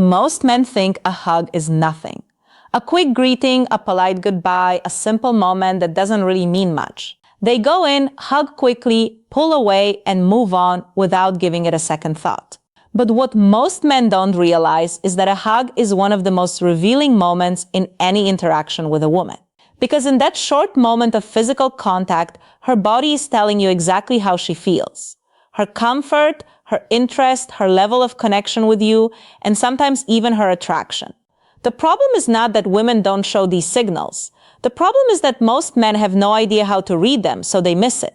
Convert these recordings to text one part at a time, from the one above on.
most men think a hug is nothing. A quick greeting, a polite goodbye, a simple moment that doesn't really mean much. They go in, hug quickly, pull away, and move on without giving it a second thought. But what most men don't realize is that a hug is one of the most revealing moments in any interaction with a woman. Because in that short moment of physical contact, her body is telling you exactly how she feels. Her comfort, her interest, her level of connection with you, and sometimes even her attraction. The problem is not that women don't show these signals. The problem is that most men have no idea how to read them, so they miss it.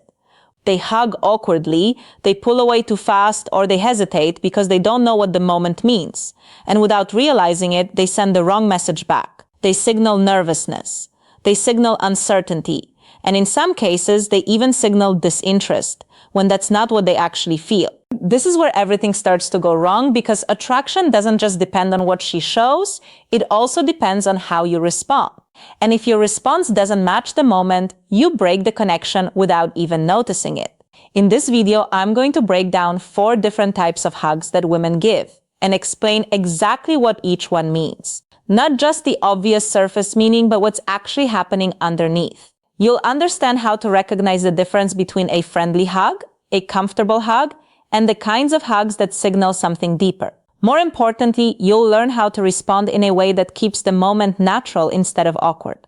They hug awkwardly, they pull away too fast, or they hesitate because they don't know what the moment means. And without realizing it, they send the wrong message back. They signal nervousness. They signal uncertainty. And in some cases, they even signal disinterest, when that's not what they actually feel. This is where everything starts to go wrong, because attraction doesn't just depend on what she shows, it also depends on how you respond. And if your response doesn't match the moment, you break the connection without even noticing it. In this video, I'm going to break down 4 different types of hugs that women give and explain exactly what each one means. Not just the obvious surface meaning, but what's actually happening underneath. You'll understand how to recognize the difference between a friendly hug, a comfortable hug, and the kinds of hugs that signal something deeper. More importantly, you'll learn how to respond in a way that keeps the moment natural instead of awkward.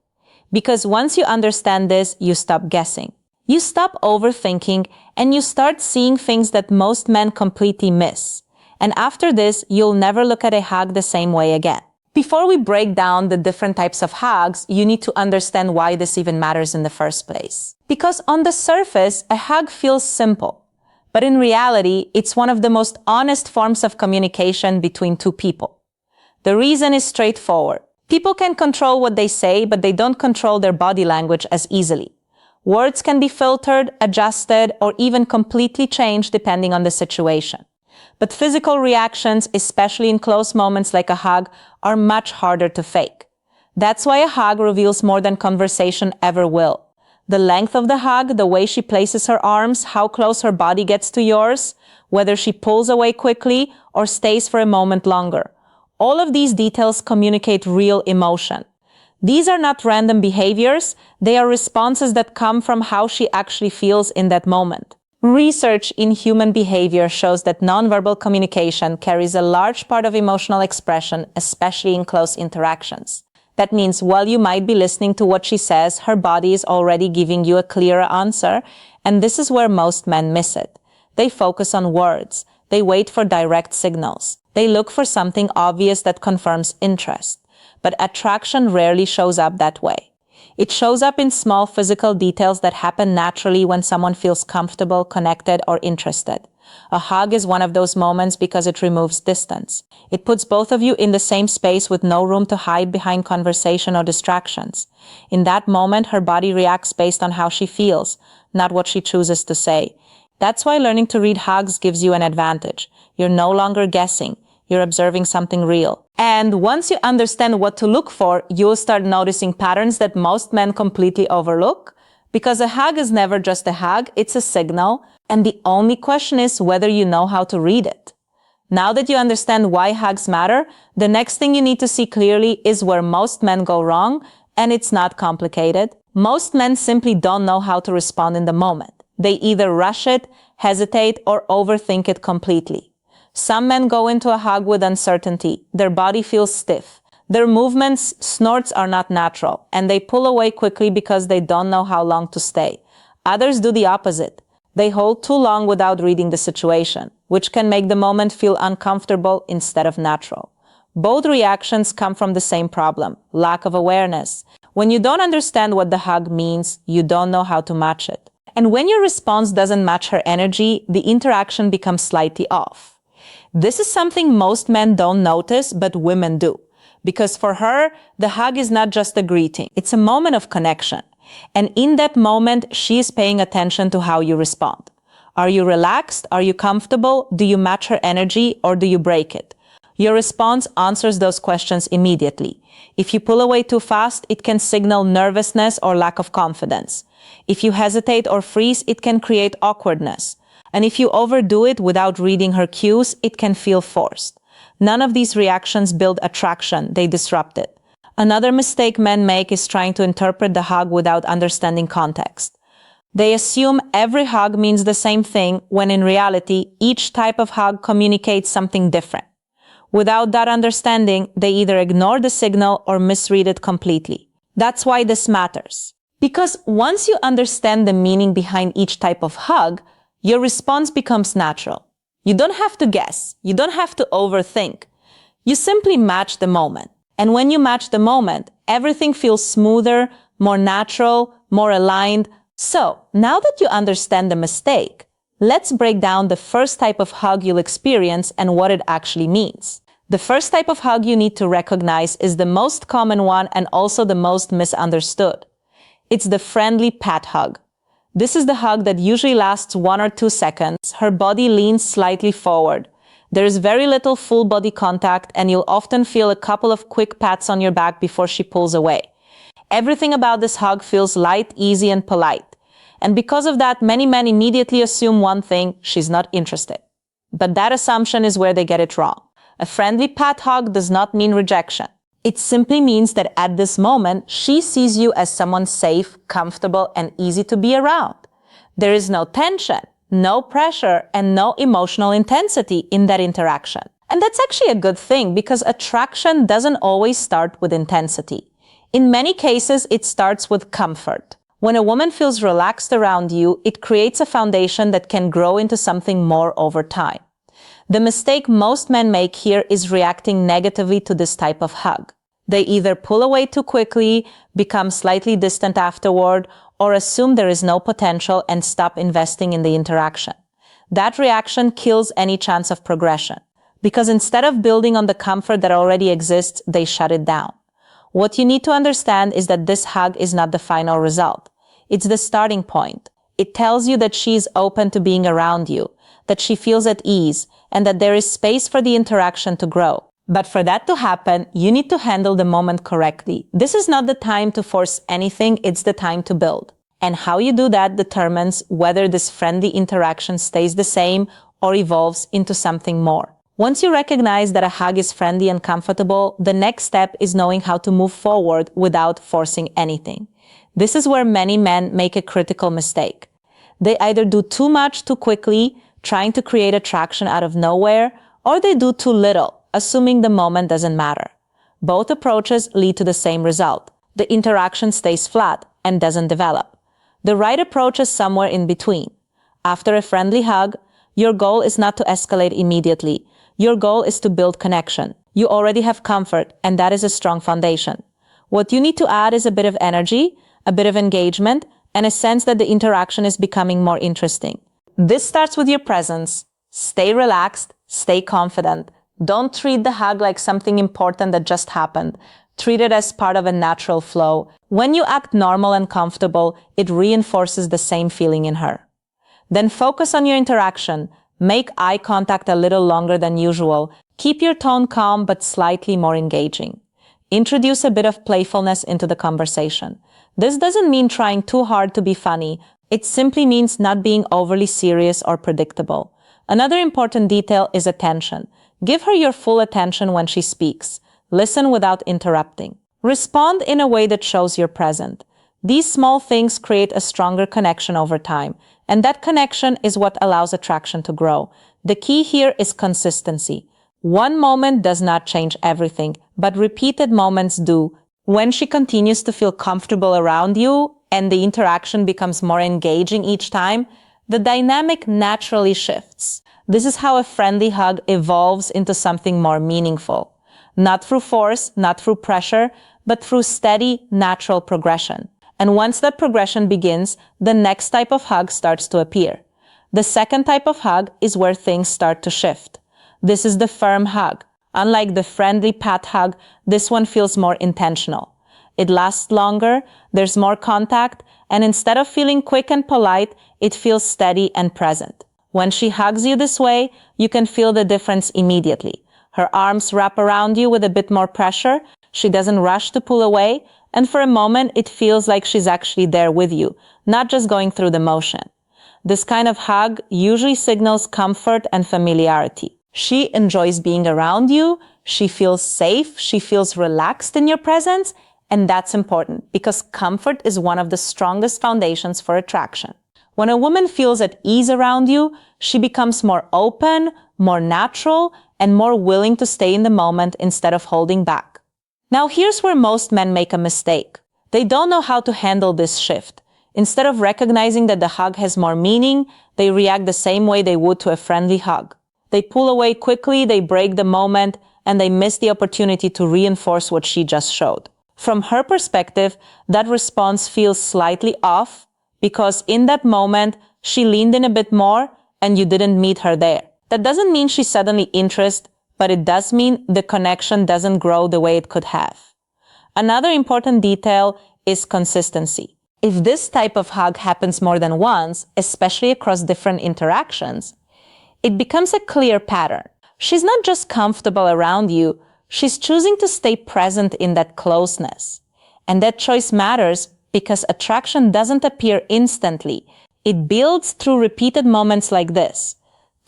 Because once you understand this, you stop guessing. You stop overthinking, and you start seeing things that most men completely miss. And after this, you'll never look at a hug the same way again. Before we break down the different types of hugs, you need to understand why this even matters in the first place. Because on the surface, a hug feels simple. But in reality, it's one of the most honest forms of communication between two people. The reason is straightforward. People can control what they say, but they don't control their body language as easily. Words can be filtered, adjusted, or even completely changed depending on the situation. But physical reactions, especially in close moments like a hug, are much harder to fake. That's why a hug reveals more than conversation ever will. The length of the hug, the way she places her arms, how close her body gets to yours, whether she pulls away quickly or stays for a moment longer. All of these details communicate real emotion. These are not random behaviors, they are responses that come from how she actually feels in that moment. Research in human behavior shows that nonverbal communication carries a large part of emotional expression, especially in close interactions. That means while you might be listening to what she says, her body is already giving you a clearer answer, and this is where most men miss it. They focus on words. They wait for direct signals. They look for something obvious that confirms interest. But attraction rarely shows up that way. It shows up in small physical details that happen naturally when someone feels comfortable, connected, or interested. A hug is one of those moments because it removes distance. It puts both of you in the same space with no room to hide behind conversation or distractions. In that moment, her body reacts based on how she feels, not what she chooses to say. That's why learning to read hugs gives you an advantage. You're no longer guessing. You're observing something real. And once you understand what to look for, you'll start noticing patterns that most men completely overlook. Because a hug is never just a hug, it's a signal. And the only question is whether you know how to read it. Now that you understand why hugs matter, the next thing you need to see clearly is where most men go wrong, and it's not complicated. Most men simply don't know how to respond in the moment. They either rush it, hesitate, or overthink it completely. Some men go into a hug with uncertainty. Their body feels stiff. Their movements, snorts are not natural, and they pull away quickly because they don't know how long to stay. Others do the opposite. They hold too long without reading the situation, which can make the moment feel uncomfortable instead of natural. Both reactions come from the same problem, lack of awareness. When you don't understand what the hug means, you don't know how to match it. And when your response doesn't match her energy, the interaction becomes slightly off. This is something most men don't notice, but women do. Because for her, the hug is not just a greeting, it's a moment of connection. And in that moment, she is paying attention to how you respond. Are you relaxed? Are you comfortable? Do you match her energy or do you break it? Your response answers those questions immediately. If you pull away too fast, it can signal nervousness or lack of confidence. If you hesitate or freeze, it can create awkwardness. And if you overdo it without reading her cues, it can feel forced. None of these reactions build attraction, they disrupt it. Another mistake men make is trying to interpret the hug without understanding context. They assume every hug means the same thing, when in reality, each type of hug communicates something different. Without that understanding, they either ignore the signal or misread it completely. That's why this matters. Because once you understand the meaning behind each type of hug, your response becomes natural. You don't have to guess. You don't have to overthink. You simply match the moment. And when you match the moment, everything feels smoother, more natural, more aligned. So, now that you understand the mistake, let's break down the first type of hug you'll experience and what it actually means. The first type of hug you need to recognize is the most common one and also the most misunderstood. It's the friendly pat hug. This is the hug that usually lasts 1 or 2 seconds. Her body leans slightly forward. There is very little full body contact, and you'll often feel a couple of quick pats on your back before she pulls away. Everything about this hug feels light, easy, and polite. And because of that, many men immediately assume one thing: she's not interested. But that assumption is where they get it wrong. A friendly pat hug does not mean rejection. It simply means that at this moment, she sees you as someone safe, comfortable, and easy to be around. There is no tension, no pressure, and no emotional intensity in that interaction. And that's actually a good thing, because attraction doesn't always start with intensity. In many cases, it starts with comfort. When a woman feels relaxed around you, it creates a foundation that can grow into something more over time. The mistake most men make here is reacting negatively to this type of hug. They either pull away too quickly, become slightly distant afterward, or assume there is no potential and stop investing in the interaction. That reaction kills any chance of progression, because instead of building on the comfort that already exists, they shut it down. What you need to understand is that this hug is not the final result. It's the starting point. It tells you that she is open to being around you, that she feels at ease, and that there is space for the interaction to grow. But for that to happen, you need to handle the moment correctly. This is not the time to force anything, it's the time to build. And how you do that determines whether this friendly interaction stays the same or evolves into something more. Once you recognize that a hug is friendly and comfortable, the next step is knowing how to move forward without forcing anything. This is where many men make a critical mistake. They either do too much too quickly, trying to create attraction out of nowhere, or they do too little, assuming the moment doesn't matter. Both approaches lead to the same result. The interaction stays flat and doesn't develop. The right approach is somewhere in between. After a friendly hug, your goal is not to escalate immediately. Your goal is to build connection. You already have comfort, and that is a strong foundation. What you need to add is a bit of energy, a bit of engagement, and a sense that the interaction is becoming more interesting. This starts with your presence. Stay relaxed, stay confident. Don't treat the hug like something important that just happened. Treat it as part of a natural flow. When you act normal and comfortable, it reinforces the same feeling in her. Then focus on your interaction. Make eye contact a little longer than usual. Keep your tone calm but slightly more engaging. Introduce a bit of playfulness into the conversation. This doesn't mean trying too hard to be funny. It simply means not being overly serious or predictable. Another important detail is attention. Give her your full attention when she speaks. Listen without interrupting. Respond in a way that shows you're present. These small things create a stronger connection over time, and that connection is what allows attraction to grow. The key here is consistency. One moment does not change everything, but repeated moments do. When she continues to feel comfortable around you and the interaction becomes more engaging each time, the dynamic naturally shifts. This is how a friendly hug evolves into something more meaningful. Not through force, not through pressure, but through steady, natural progression. And once that progression begins, the next type of hug starts to appear. The second type of hug is where things start to shift. This is the firm hug. Unlike the friendly pat hug, this one feels more intentional. It lasts longer, there's more contact, and instead of feeling quick and polite, it feels steady and present. When she hugs you this way, you can feel the difference immediately. Her arms wrap around you with a bit more pressure, she doesn't rush to pull away, and for a moment it feels like she's actually there with you, not just going through the motion. This kind of hug usually signals comfort and familiarity. She enjoys being around you, she feels safe, she feels relaxed in your presence, and that's important because comfort is one of the strongest foundations for attraction. When a woman feels at ease around you, she becomes more open, more natural, and more willing to stay in the moment instead of holding back. Now here's where most men make a mistake. They don't know how to handle this shift. Instead of recognizing that the hug has more meaning, they react the same way they would to a friendly hug. They pull away quickly, they break the moment, and they miss the opportunity to reinforce what she just showed. From her perspective, that response feels slightly off because in that moment, she leaned in a bit more and you didn't meet her there. That doesn't mean she's suddenly interested, but it does mean the connection doesn't grow the way it could have. Another important detail is consistency. If this type of hug happens more than once, especially across different interactions, it becomes a clear pattern. She's not just comfortable around you, she's choosing to stay present in that closeness. And that choice matters because attraction doesn't appear instantly. It builds through repeated moments like this.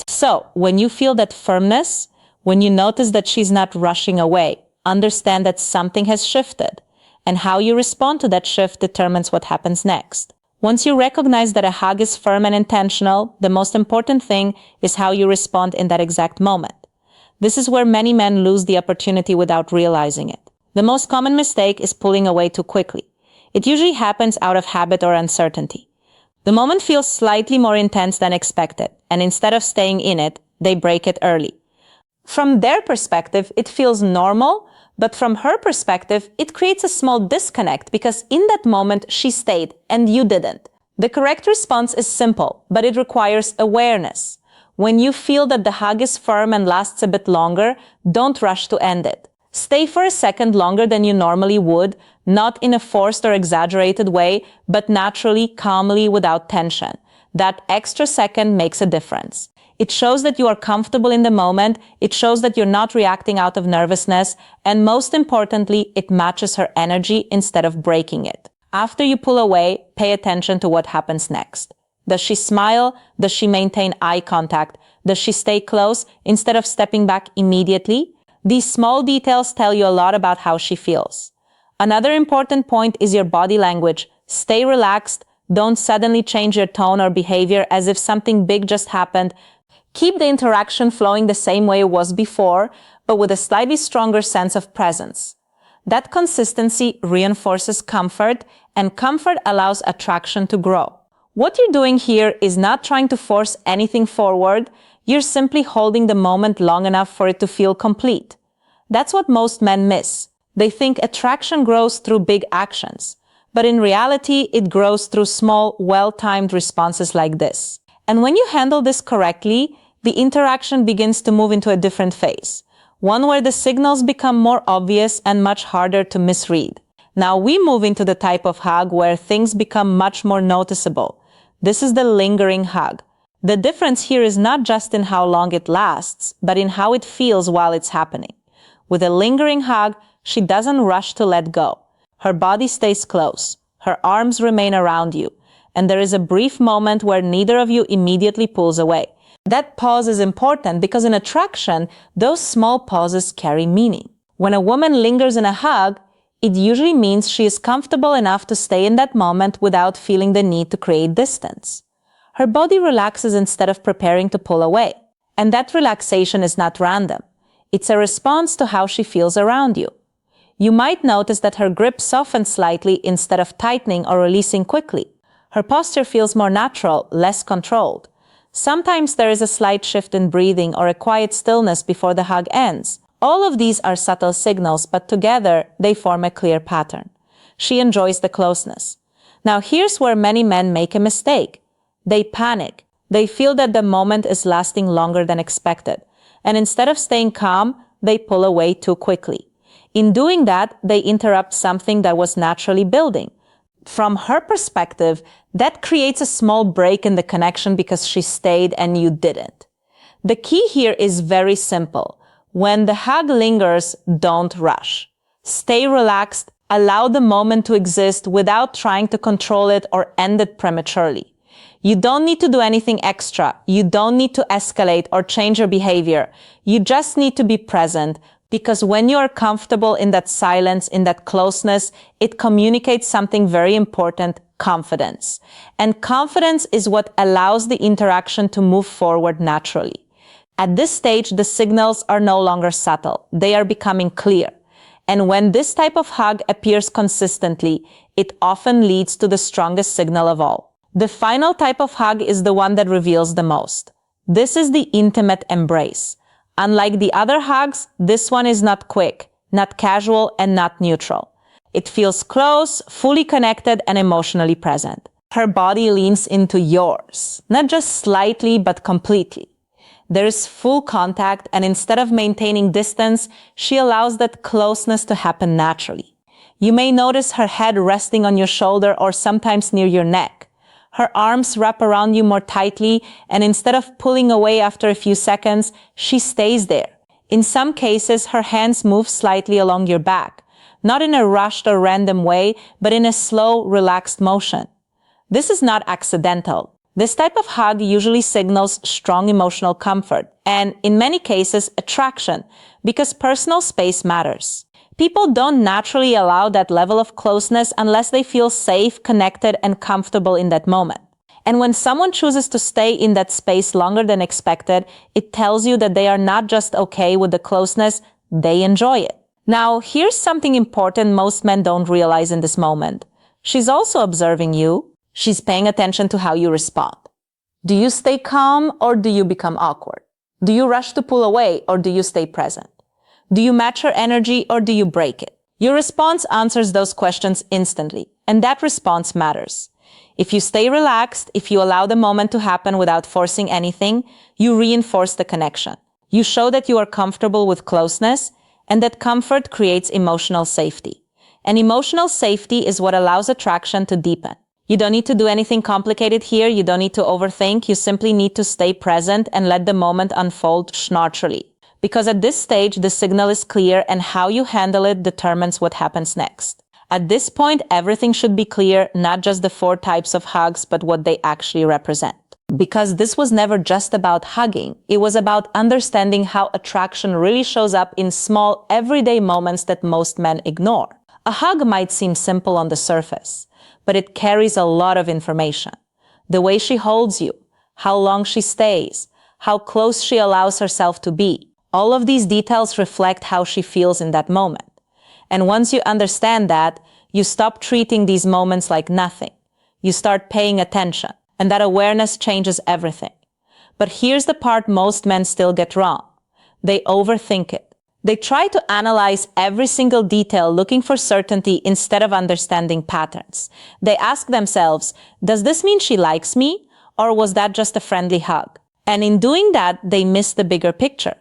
So, when you feel that firmness, when you notice that she's not rushing away, understand that something has shifted, and how you respond to that shift determines what happens next. Once you recognize that a hug is firm and intentional, the most important thing is how you respond in that exact moment. This is where many men lose the opportunity without realizing it. The most common mistake is pulling away too quickly. It usually happens out of habit or uncertainty. The moment feels slightly more intense than expected, and instead of staying in it, they break it early. From their perspective, it feels normal, but from her perspective, it creates a small disconnect because in that moment, she stayed and you didn't. The correct response is simple, but it requires awareness. When you feel that the hug is firm and lasts a bit longer, don't rush to end it. Stay for a second longer than you normally would, not in a forced or exaggerated way, but naturally, calmly, without tension. That extra second makes a difference. It shows that you are comfortable in the moment, it shows that you're not reacting out of nervousness, and most importantly, it matches her energy instead of breaking it. After you pull away, pay attention to what happens next. Does she smile? Does she maintain eye contact? Does she stay close instead of stepping back immediately? These small details tell you a lot about how she feels. Another important point is your body language. Stay relaxed. Don't suddenly change your tone or behavior as if something big just happened. Keep the interaction flowing the same way it was before, but with a slightly stronger sense of presence. That consistency reinforces comfort, and comfort allows attraction to grow. What you're doing here is not trying to force anything forward, you're simply holding the moment long enough for it to feel complete. That's what most men miss. They think attraction grows through big actions, but in reality, it grows through small, well-timed responses like this. And when you handle this correctly, the interaction begins to move into a different phase, one where the signals become more obvious and much harder to misread. Now we move into the type of hug where things become much more noticeable. This is the lingering hug. The difference here is not just in how long it lasts, but in how it feels while it's happening. With a lingering hug, she doesn't rush to let go. Her body stays close, her arms remain around you, and there is a brief moment where neither of you immediately pulls away. That pause is important because in attraction, those small pauses carry meaning. When a woman lingers in a hug, it usually means she is comfortable enough to stay in that moment without feeling the need to create distance. Her body relaxes instead of preparing to pull away. And that relaxation is not random. It's a response to how she feels around you. You might notice that her grip softens slightly instead of tightening or releasing quickly. Her posture feels more natural, less controlled. Sometimes there is a slight shift in breathing or a quiet stillness before the hug ends. All of these are subtle signals, but together they form a clear pattern. She enjoys the closeness. Now here's where many men make a mistake. They panic. They feel that the moment is lasting longer than expected. And instead of staying calm, they pull away too quickly. In doing that, they interrupt something that was naturally building. From her perspective, that creates a small break in the connection because she stayed and you didn't. The key here is very simple. When the hug lingers, don't rush. Stay relaxed, allow the moment to exist without trying to control it or end it prematurely. You don't need to do anything extra. You don't need to escalate or change your behavior. You just need to be present, because when you are comfortable in that silence, in that closeness, it communicates something very important: confidence. And confidence is what allows the interaction to move forward naturally. At this stage, the signals are no longer subtle. They are becoming clear. And when this type of hug appears consistently, it often leads to the strongest signal of all. The final type of hug is the one that reveals the most. This is the intimate embrace. Unlike the other hugs, this one is not quick, not casual, and not neutral. It feels close, fully connected, and emotionally present. Her body leans into yours, not just slightly, but completely. There is full contact, and instead of maintaining distance, she allows that closeness to happen naturally. You may notice her head resting on your shoulder or sometimes near your neck. Her arms wrap around you more tightly, and instead of pulling away after a few seconds, she stays there. In some cases, her hands move slightly along your back, not in a rushed or random way, but in a slow, relaxed motion. This is not accidental. This type of hug usually signals strong emotional comfort and, in many cases, attraction, because personal space matters. People don't naturally allow that level of closeness unless they feel safe, connected, and comfortable in that moment. And when someone chooses to stay in that space longer than expected, it tells you that they are not just okay with the closeness, they enjoy it. Now, here's something important most men don't realize in this moment. She's also observing you. She's paying attention to how you respond. Do you stay calm or do you become awkward? Do you rush to pull away or do you stay present? Do you match her energy or do you break it? Your response answers those questions instantly, and that response matters. If you stay relaxed, if you allow the moment to happen without forcing anything, you reinforce the connection. You show that you are comfortable with closeness, and that comfort creates emotional safety. And emotional safety is what allows attraction to deepen. You don't need to do anything complicated here. You don't need to overthink. You simply need to stay present and let the moment unfold naturally. Because at this stage, the signal is clear, and how you handle it determines what happens next. At this point, everything should be clear, not just the 4 types of hugs, but what they actually represent. Because this was never just about hugging. It was about understanding how attraction really shows up in small, everyday moments that most men ignore. A hug might seem simple on the surface, but it carries a lot of information. The way she holds you, how long she stays, how close she allows herself to be. All of these details reflect how she feels in that moment. And once you understand that, you stop treating these moments like nothing. You start paying attention, and that awareness changes everything. But here's the part most men still get wrong. They overthink it. They try to analyze every single detail, looking for certainty instead of understanding patterns. They ask themselves, does this mean she likes me? Or was that just a friendly hug? And in doing that, they miss the bigger picture.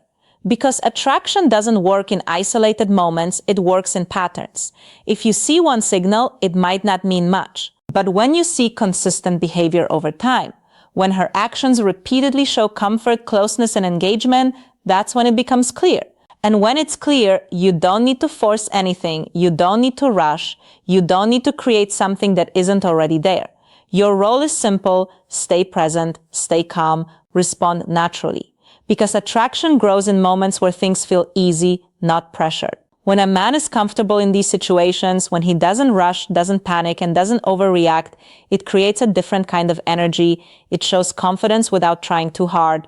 Because attraction doesn't work in isolated moments, it works in patterns. If you see one signal, it might not mean much. But when you see consistent behavior over time, when her actions repeatedly show comfort, closeness, and engagement, that's when it becomes clear. And when it's clear, you don't need to force anything, you don't need to rush, you don't need to create something that isn't already there. Your role is simple: stay present, stay calm, respond naturally. Because attraction grows in moments where things feel easy, not pressured. When a man is comfortable in these situations, when he doesn't rush, doesn't panic, and doesn't overreact, it creates a different kind of energy. It shows confidence without trying too hard.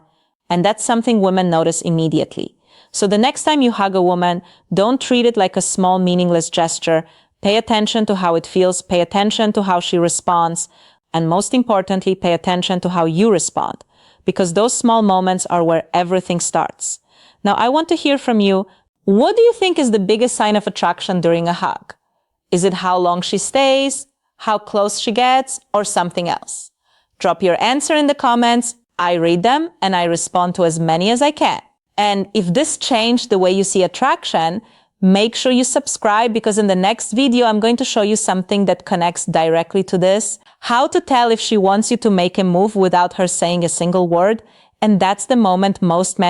And that's something women notice immediately. So the next time you hug a woman, don't treat it like a small, meaningless gesture. Pay attention to how it feels, pay attention to how she responds, and most importantly, pay attention to how you respond. Because those small moments are where everything starts. Now, I want to hear from you. What do you think is the biggest sign of attraction during a hug? Is it how long she stays, how close she gets, or something else? Drop your answer in the comments. I read them and I respond to as many as I can. And if this changed the way you see attraction, make sure you subscribe, because in the next video, I'm going to show you something that connects directly to this. How to tell if she wants you to make a move without her saying a single word. And that's the moment most men